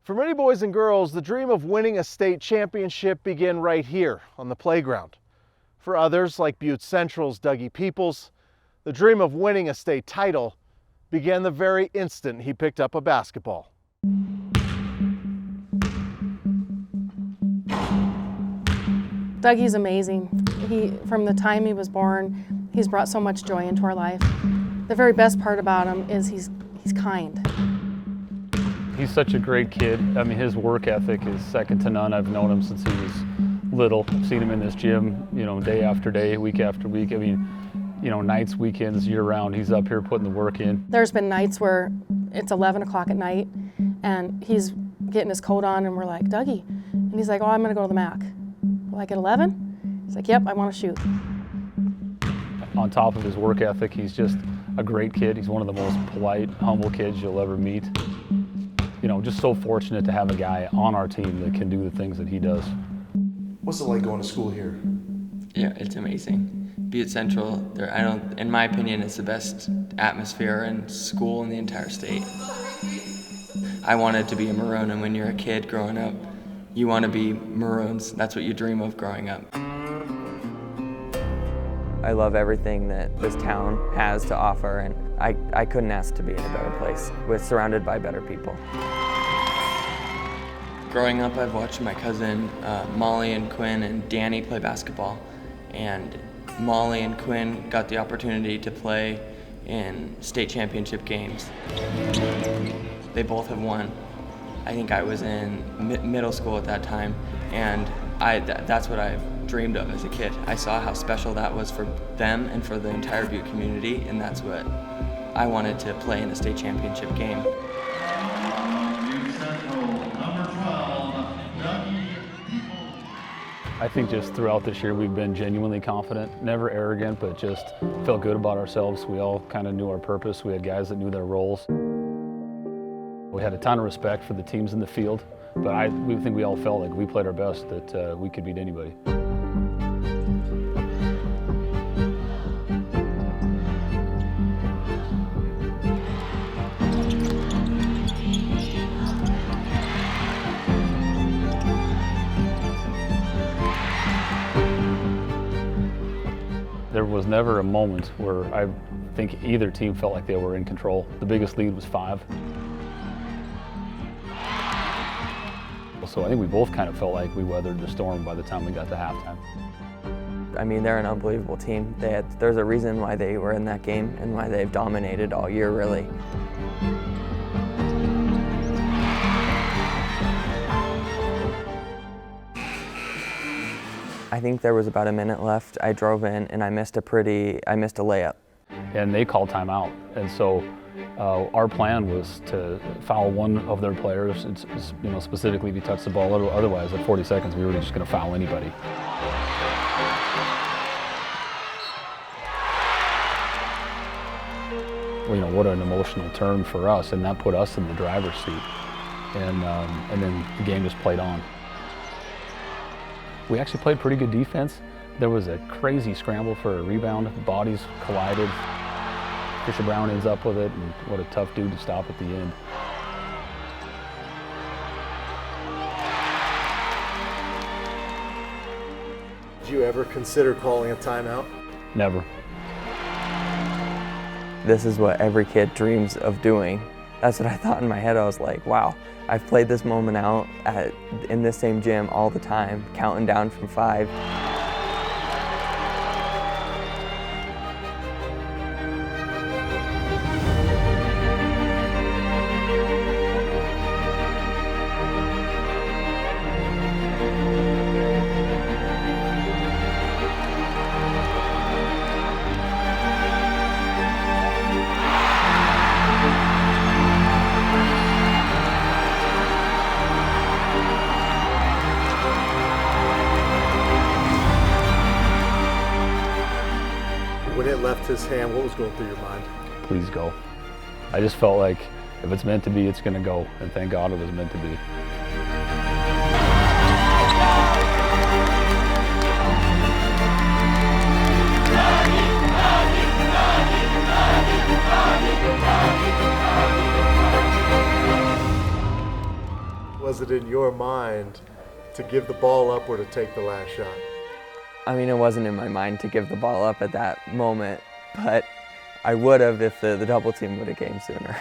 For many boys and girls, the dream of winning a state championship began right here on the playground. For others, like Butte Central's Dougie Peoples, the dream of winning a state title began the very instant he picked up a basketball. Dougie's amazing. From the time he was born, he's brought so much joy into our life. The very best part about him is he's kind. He's such a great kid. I mean, his work ethic is second to none. I've known him since he was little. I've seen him in this gym, day after day, week after week. I mean, nights, weekends, year round, he's up here putting the work in. There's been nights where it's 11 o'clock at night and he's getting his coat on and we're like, Dougie. And he's like, oh, I'm gonna go to the MAC. We're like, at 11? He's like, yep, I wanna shoot. On top of his work ethic, he's just a great kid. He's one of the most polite, humble kids you'll ever meet. Just so fortunate to have a guy on our team that can do the things that he does. What's it like going to school here? Yeah, it's amazing. Butte Central, in my opinion, it's the best atmosphere and school in the entire state. I wanted to be a Maroon, and when you're a kid growing up, you want to be Maroons. That's what you dream of growing up. I love everything that this town has to offer, and I couldn't ask to be in a better place, surrounded by better people. Growing up, I've watched my cousin Molly and Quinn and Danny play basketball, and Molly and Quinn got the opportunity to play in state championship games. They both have won. I think I was in middle school at that time, and that's what I've dreamed of as a kid. I saw how special that was for them and for the entire Butte community, and that's what I wanted to play in a state championship game. I think just throughout this year we've been genuinely confident, never arrogant, but just felt good about ourselves. We all kind of knew our purpose. We had guys that knew their roles. We had a ton of respect for the teams in the field, but we think we all felt like we played our best, that we could beat anybody. There was never a moment where I think either team felt like they were in control. The biggest lead was 5. So I think we both kind of felt like we weathered the storm by the time we got to halftime. I mean, they're an unbelievable team. There's a reason why they were in that game and why they've dominated all year, really. I think there was about a minute left. I drove in and I missed a layup. And they called timeout. And so our plan was to foul one of their players, specifically if he touched the ball. Otherwise, at 40 seconds, we were just going to foul anybody. What an emotional turn for us, and that put us in the driver's seat. And then the game just played on. We actually played pretty good defense. There was a crazy scramble for a rebound. Bodies collided. Fisher Brown ends up with it, and what a tough dude to stop at the end. Did you ever consider calling a timeout? Never. This is what every kid dreams of doing. That's what I thought in my head. I was like, wow, I've played this moment out in this same gym all the time, counting down from 5. When it left his hand, what was going through your mind? Please go. I just felt like if it's meant to be, it's going to go. And thank God it was meant to be. Was it in your mind to give the ball up or to take the last shot? I mean, it wasn't in my mind to give the ball up at that moment, but I would have if the double team would have came sooner.